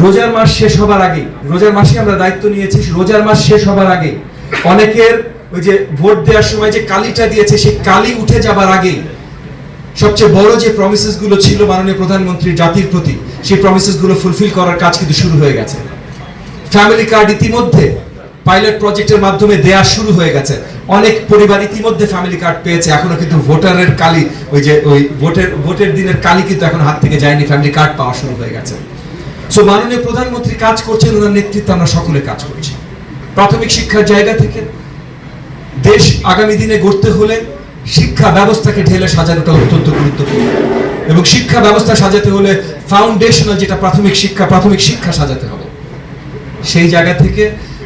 রোজার মাস শেষ হবার আগে, রোজার মাসে আমরা দায়িত্ব নিয়েছি, রোজার মাস শেষ হবার আগে অনেকের ওই যে ভোট দেওয়ার সময় যে কালিটা দিয়েছে সেই কালি উঠে যাবার আগে সবচেয়ে বড় যে প্রমিসেস গুলো ছিল মাননীয় প্রধানমন্ত্রী জাতির প্রতি, সেই প্রমিসেস গুলো ফুলফিল করার কাজ কিন্তু শুরু হয়ে গেছে। ফ্যামিলি কার্ড ইতিমধ্যে পাইলট প্রজেক্টের মাধ্যমে দেয়া শুরু হয়ে গেছে। অনেক পরিবার ইতিমধ্যে ফ্যামিলি কার্ড পেয়েছে, এখনো কিন্তু ভোটারের কালি, ওই যে ওই ভোটের দিনের কালি কিন্তু এখন হাত থেকে যায়নি, ফ্যামিলি কার্ড পাওয়া শুরু হয়ে গেছে। সো মাননীয় প্রধানমন্ত্রী কাজ করছেন, ওনার নেতৃত্বে আমরা সকলে কাজ করছি। প্রাথমিক শিক্ষার জায়গা থেকে দেশ আগামী দিনে গড়তে হলে শিক্ষা ব্যবস্থাকে ঢেলে সাজানোটা অত্যন্ত গুরুত্বপূর্ণ, এবং শিক্ষা ব্যবস্থা সাজাতে হলে ফাউন্ডেশনাল যেটা প্রাথমিক শিক্ষা সাজাতে হবে। সেই জায়গা থেকে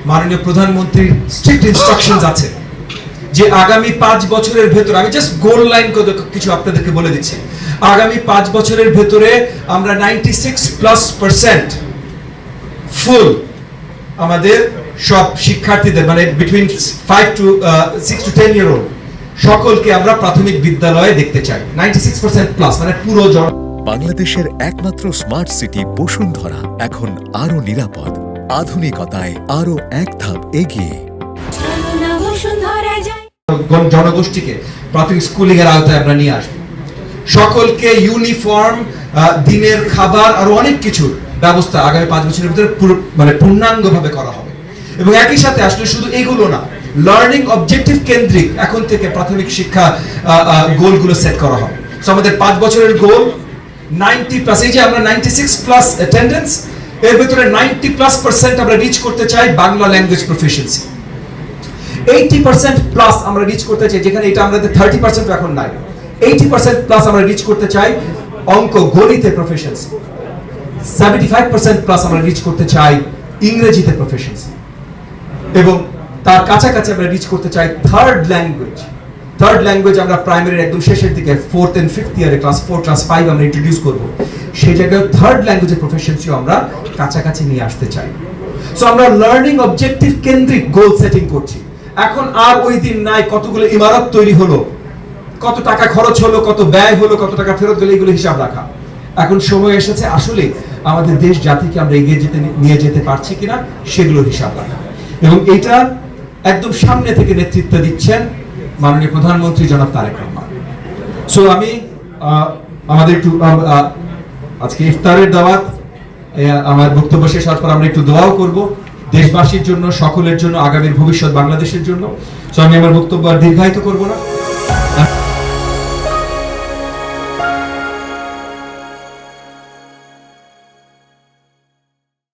মাননীয় প্রধানমন্ত্রীর স্ট্রিক্ট ইনস্ট্রাকশনস আছে যে আগামী 5 বছরের ভেতরে, আমি জাস্ট গোল লাইন কিছু আপনাদেরকে বলে দিচ্ছি, আগামী 5 বছরের ভেতরে আমরা 96+% ফুল আমাদের সব শিক্ষার্থীদের, মানে বিটুইন 6 to 10 year old সকলকে আমরা প্রাথমিক বিদ্যালয়ে দেখতে চাই। 96% মানে পুরো বাংলাদেশের একমাত্র স্মার্ট সিটি বসুন্ধরা এখন আরো নিরাপদ, আধুনিকতায় আরো এক ধাপ এগিয়ে। জনগোষ্ঠীকে প্রাথমিক স্কুলিং এর আওতায় আমরা নিয়ে আসবো। সকলকে ইউনিফর্ম, দিনের খাবার, আরো অনেক কিছুর ব্যবস্থা আগামী 5 বছরের ভিতরে মানে পূর্ণাঙ্গভাবে করা হবে। এবং একই সাথে আসলে শুধু এইগুলো না, লার্নিং অবজেক্টিভ কেন্দ্রিক এখন থেকে প্রাথমিক শিক্ষা গোলগুলো সেট করা হবে। সো আমাদের 5 বছরের গোল 90+, এই যে আমরা 96+ অ্যাটেন্ডেন্স, এর ভিতরে 90+% আমরা রিচ করতে চাই বাংলা ল্যাঙ্গুয়েজ প্রফিশিয়েন্সি। 80%+ আমরা রিচ করতে চাই, যেখানে এটা আমাদের 30% এখন নাই, 80%+ আমরা রিচ করতে চাই অঙ্ক গণিতে প্রফিশিয়েন্সি। 75%+ আমরা রিচ করতে চাই ইংরেজিতে প্রফিশিয়েন্সি, এবং তার কাছাকাছি আমরা রিচ করতে চাই থার্ড ল্যাঙ্গুয়েজ আমরা প্রাইমারির একদম শেষের দিকে 4th and 5th ইয়ারে ক্লাস 4 ক্লাস 5 আমরা ইন্ট্রোডিউস করব। সেই জায়গায় থার্ড ল্যাঙ্গুয়েজের প্রফিশিয়েন্সিও আমরা কাছাকাছি নিয়ে আসতে চাই। সো আমরা লার্নিং অবজেক্টিভ কেন্দ্রিক গোল সেটিং করছি। এখন আর ওই দিন নাই কতগুলো ইমারত তৈরি হলো, কত টাকা খরচ হলো, কত ব্যয় হলো, কত টাকা ফেরত গেলে, এগুলো হিসাব রাখা। এখন সময় এসেছে আসলে আমাদের দেশ জাতিকে আমরা এগিয়ে নিয়ে যেতে পারছি কিনা সেগুলো হিসাব রাখা, এবং এটা একদম সামনে থেকে নেতৃত্ব দিচ্ছেন মাননীয় প্রধানমন্ত্রী জনাব তারেক রহমান। সো আমি আমাদের একটু আজকে ইফতারের দাওয়াত, আমার বক্তব্য শেষ হওয়ার পর আমরা একটু দোয়াও করব দেশবাসীর জন্য, সকলের জন্য, আগামীর ভবিষ্যৎ বাংলাদেশের জন্য। সো আমি আমার বক্তব্য আর দীর্ঘায়িত করব না।